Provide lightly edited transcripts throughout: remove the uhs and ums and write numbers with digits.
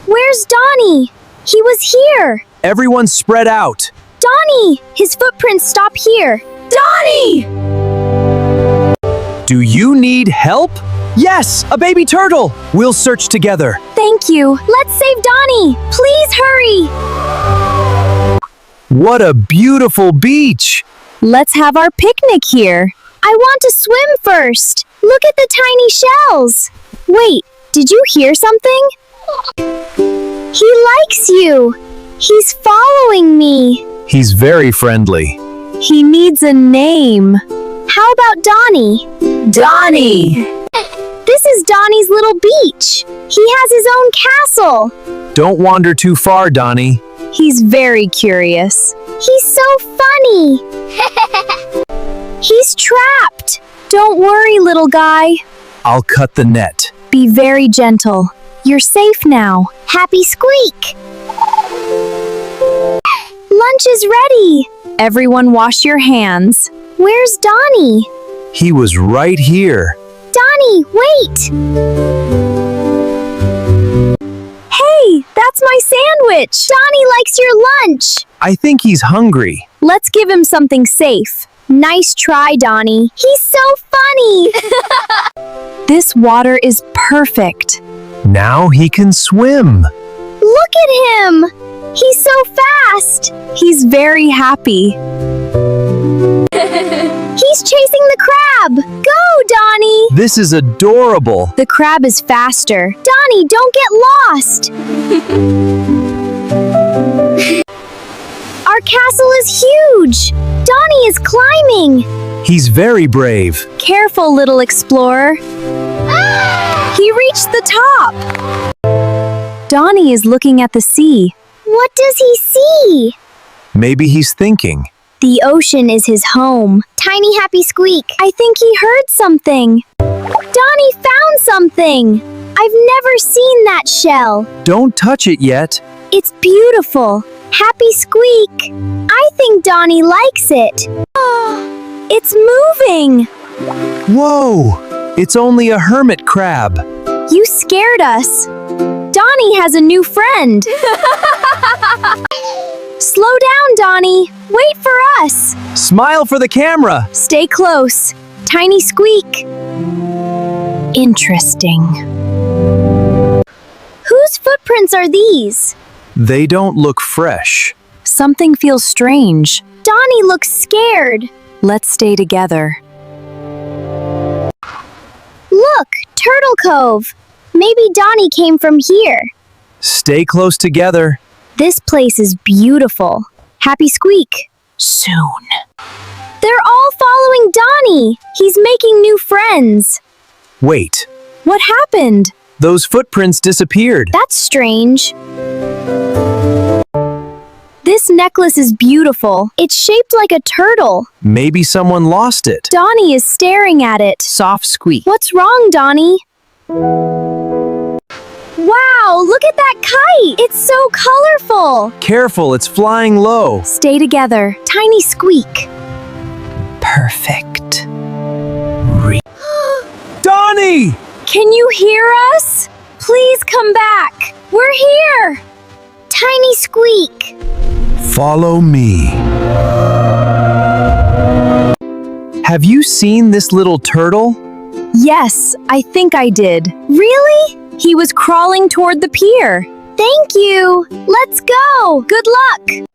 Where's Donnie? He was here. Everyone spread out. Donnie! His footprints stop here. Donnie! Do you need help? Yes, a baby turtle. We'll search together. Thank you. Let's save Donnie. Please hurry. What a beautiful beach. Let's have our picnic here. I want to swim first. Look at the tiny shells. Wait, did you hear something? He likes you. He's following me. He's very friendly. He needs a name. How about Donnie? Donnie! This is Donnie's little beach. He has his own castle. Don't wander too far, Donnie. He's very curious. He's so funny. He's trapped. Don't worry, little guy. I'll cut the net. Be very gentle. You're safe now. Happy squeak. Lunch is ready. Everyone wash your hands. Where's Donnie? He was right here. Donnie, wait! Hey, that's my sandwich! Donnie likes your lunch! I think he's hungry. Let's give him something safe. Nice try, Donnie. He's so funny! This water is perfect. Now he can swim. Look at him! He's so fast! He's very happy. He's chasing the crab! Go, Donnie! This is adorable. The crab is faster. Donnie, don't get lost! Our castle is huge! Donnie is climbing! He's very brave. Careful, little explorer. He reached the top! Donnie is looking at the sea. What does he see? Maybe he's thinking. The ocean is his home. Tiny happy squeak. I think he heard something. Donnie found something. I've never seen that shell. Don't touch it yet. It's beautiful. Happy squeak. I think Donnie likes it. It's moving. Whoa! It's only a hermit crab. You scared us. Donnie has a new friend. Slow down, Donnie. Wait for us. Smile for the camera. Stay close. Tiny squeak. Interesting. Whose footprints are these? They don't look fresh. Something feels strange. Donnie looks scared. Let's stay together. Look, Turtle Cove. Maybe Donnie came from here. Stay close together. This place is beautiful. Happy squeak. Soon. They're all following Donnie. He's making new friends. Wait. What happened? Those footprints disappeared. That's strange. This necklace is beautiful. It's shaped like a turtle. Maybe someone lost it. Donnie is staring at it. Soft squeak. What's wrong, Donnie? Wow, look at that kite! It's so colorful! Careful, it's flying low. Stay together. Tiny squeak. Perfect. Donnie! Can you hear us? Please come back. We're here. Tiny squeak. Follow me. Have you seen this little turtle? Yes, I think I did. Really? He was crawling toward the pier. Thank you. Let's go. Good luck.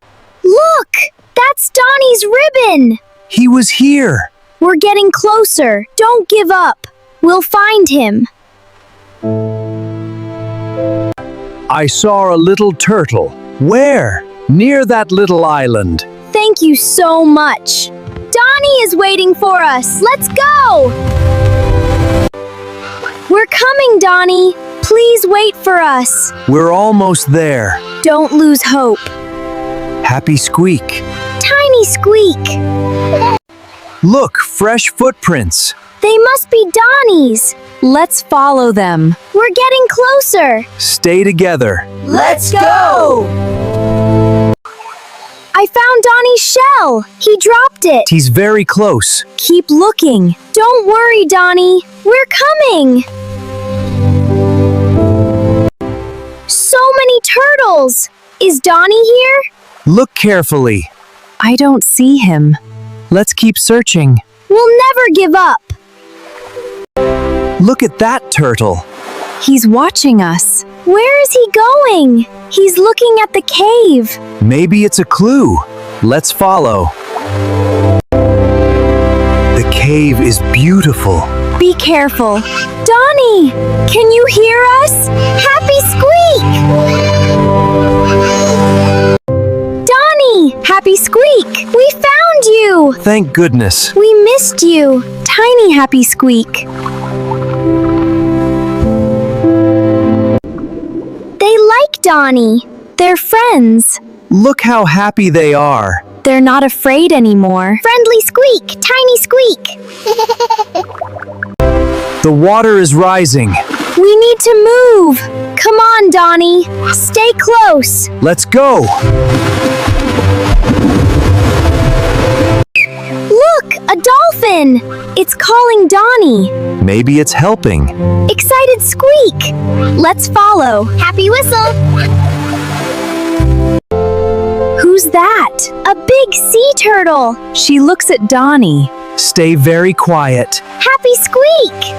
Look, that's Donnie's ribbon. He was here. We're getting closer. Don't give up. We'll find him. I saw a little turtle. Where? Near that little island. Thank you so much. Donnie is waiting for us. Let's go. We're coming, Donnie. Please wait for us. We're almost there. Don't lose hope. Happy squeak. Tiny squeak. Look, fresh footprints. They must be Donnie's. Let's follow them. We're getting closer. Stay together. Let's go! I found Donnie's shell. He dropped it. He's very close. Keep looking. Don't worry, Donnie. We're coming. So many turtles! Is Donnie here? Look carefully. I don't see him. Let's keep searching. We'll never give up! Look at that turtle. He's watching us. Where is he going? He's looking at the cave. Maybe it's a clue. Let's follow. The cave is beautiful. Be careful. Donnie! Can you hear us? Happy Squeak! Donnie! Happy Squeak! We found you! Thank goodness. We missed you. Tiny Happy Squeak. They like Donnie. They're friends. Look how happy they are. They're not afraid anymore. Friendly Squeak! Tiny Squeak! The water is rising. We need to move! Come on, Donnie! Stay close! Let's go. Look! A dolphin! It's calling Donnie. Maybe it's helping. Excited Squeak! Let's follow. Happy Whistle! Who's that? A big sea turtle! She looks at Donnie. Stay very quiet. Happy Squeak!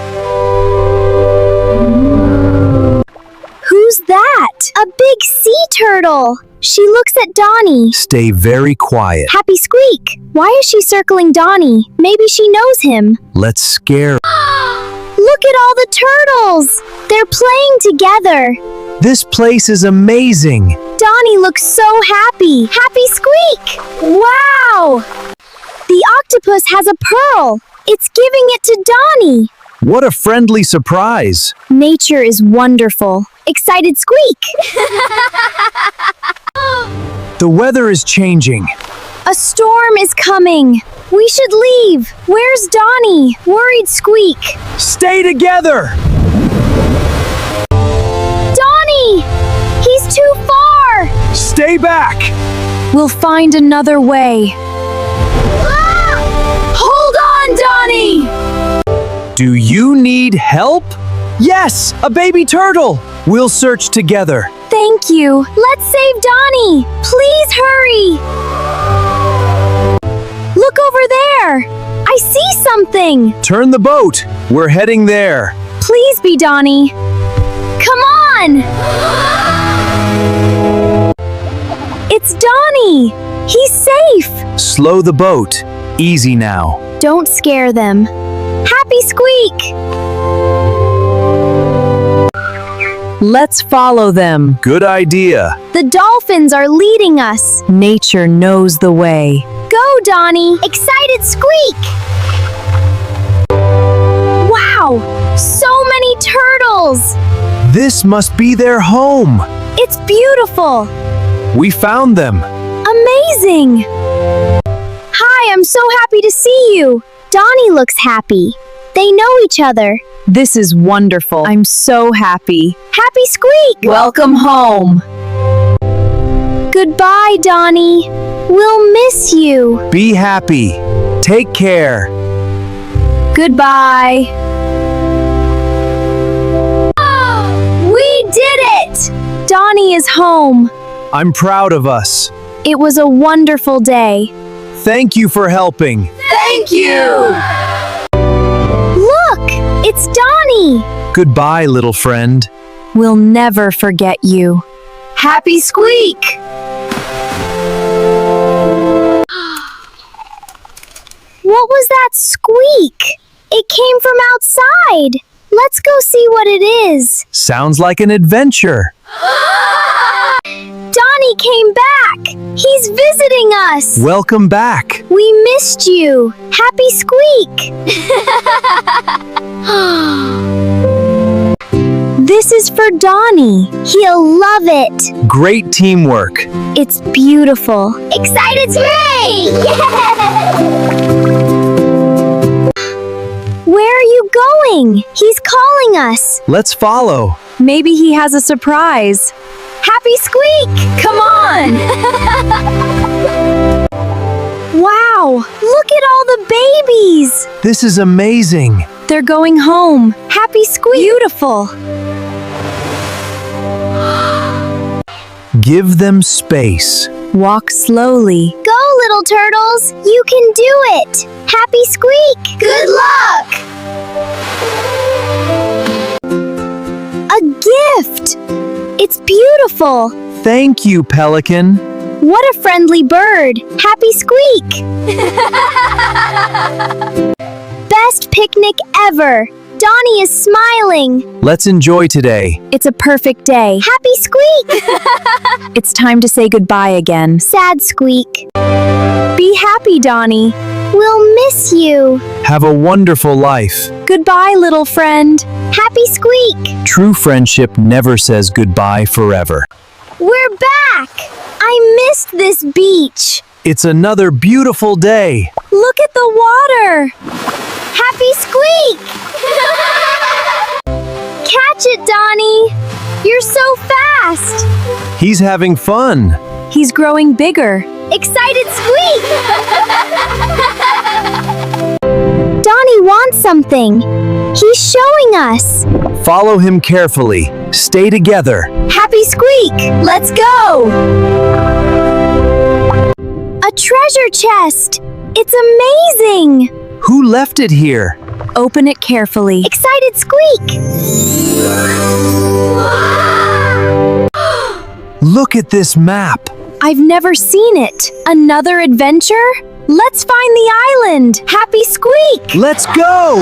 Who's that? A big sea turtle! She looks at Donnie. Stay very quiet. Happy Squeak! Why is she circling Donnie? Maybe she knows him. Let's scare. Look at all the turtles! They're playing together. This place is amazing. Donnie looks so happy. Happy Squeak! Wow! The octopus has a pearl. It's giving it to Donnie. What a friendly surprise. Nature is wonderful. Excited Squeak! The weather is changing. A storm is coming. We should leave. Where's Donnie? Worried Squeak. Stay together. Donnie! He's too far! Stay back. We'll find another way. Hold on, Donnie! Do you need help? Yes, a baby turtle. We'll search together. Thank you. Let's save Donnie. Please hurry. Look over there. I see something. Turn the boat. We're heading there. Please be Donnie. Come on. It's Donnie. He's safe. Slow the boat. Easy now. Don't scare them. Happy Squeak. Let's follow them. Good idea. The dolphins are leading us. Nature knows the way. Go, Donnie. Excited Squeak. Wow, so many turtles. This must be their home. It's beautiful. We found them. Amazing. Hi, I'm so happy to see you. Donnie looks happy. They know each other. This is wonderful. I'm so happy. Happy Squeak! Welcome home. Goodbye, Donnie. We'll miss you. Be happy. Take care. Goodbye. We did it! Donnie is home. I'm proud of us. It was a wonderful day. Thank you for helping. Thank you. Look! It's Donnie! Goodbye, little friend. We'll never forget you. Happy Squeak! What was that squeak? It came from outside. Let's go see what it is. Sounds like an adventure. Donnie came back. He's visiting us. Welcome back. We missed you. Happy Squeak. This is for Donnie. He'll love it. Great teamwork. It's beautiful. Excited Squeak! Where are you going? He's calling us. Let's follow. Maybe he has a surprise. Happy Squeak! Come on! Wow! Look at all the babies! This is amazing. They're going home. Happy Squeak! Beautiful. Give them space. Walk slowly. Go, little turtles! You can do it! Happy Squeak! Good luck! A gift! It's beautiful! Thank you, Pelican. What a friendly bird! Happy Squeak! Best picnic ever! Donnie is smiling! Let's enjoy today. It's a perfect day. Happy Squeak! It's time to say goodbye again. Sad Squeak. Be happy, Donnie. We'll miss you! Have a wonderful life. Goodbye, little friend. Happy Squeak! True friendship never says goodbye forever. We're back! I missed this beach! It's another beautiful day. Look at the water. Happy Squeak! Catch it, Donnie! You're so fast! He's having fun. He's growing bigger. Excited Squeak! Donnie wants something. He's showing us. Follow him carefully. Stay together. Happy Squeak! Let's go! A treasure chest! It's amazing! Who left it here? Open it carefully. Excited Squeak! Look at this map. I've never seen it. Another adventure? Let's find the island. Happy Squeak! Let's go!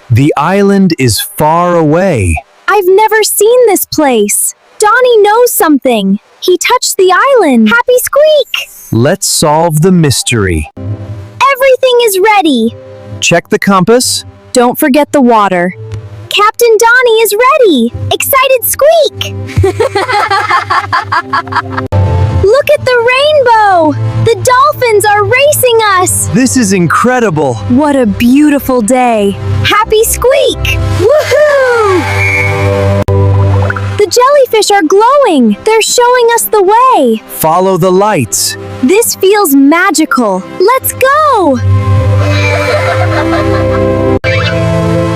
The island is far away. I've never seen this place. Donnie knows something. He touched the island. Happy Squeak! Let's solve the mystery. Everything is ready. Check the compass. Don't forget the water. Captain Donnie is ready. Excited Squeak! Look at the rainbow! The dolphins are racing us! This is incredible. What a beautiful day. Happy Squeak! Woohoo! The jellyfish are glowing. They're showing us the way. Follow the lights. This feels magical. Let's go!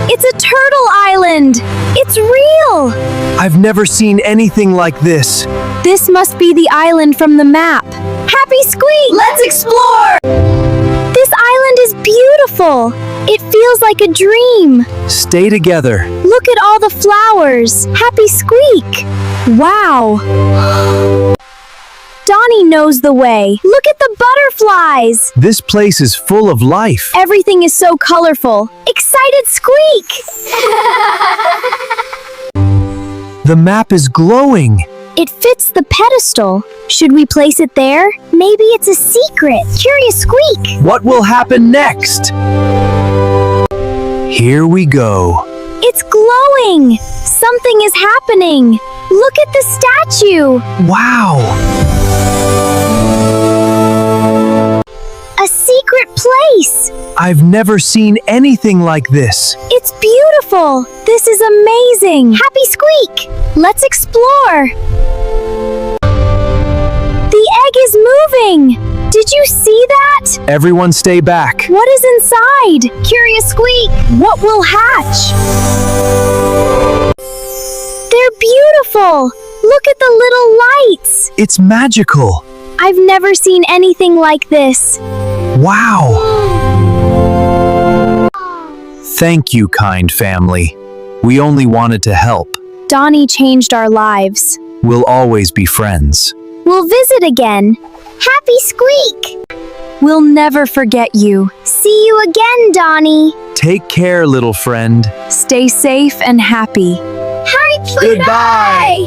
It's a turtle island! It's real! I've never seen anything like this. This must be the island from the map. Happy Squeak! Let's explore! This island is beautiful! It feels like a dream! Stay together. Look at all the flowers! Happy Squeak! Wow! Donnie knows the way. Look at the butterflies! This place is full of life. Everything is so colorful. Excited Squeak! The map is glowing. It fits the pedestal. Should we place it there? Maybe it's a secret. Curious Squeak! What will happen next? Here we go. It's glowing! Something is happening! Look at the statue! Wow! A secret place! I've never seen anything like this. It's beautiful! This is amazing! Happy Squeak! Let's explore! The egg is moving! Did you see that? Everyone stay back. What is inside? Curious Squeak! What will hatch? They're beautiful! Look at the little lights! It's magical. I've never seen anything like this. Wow! Thank you, kind family. We only wanted to help. Donnie changed our lives. We'll always be friends. We'll visit again. Happy Squeak! We'll never forget you. See you again, Donnie. Take care, little friend. Stay safe and happy. Hi, Goodbye.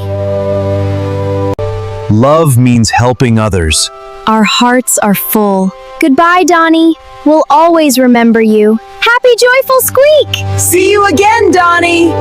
Love means helping others. Our hearts are full. Goodbye, Donnie. We'll always remember you. Happy Joyful Squeak! See you again, Donnie!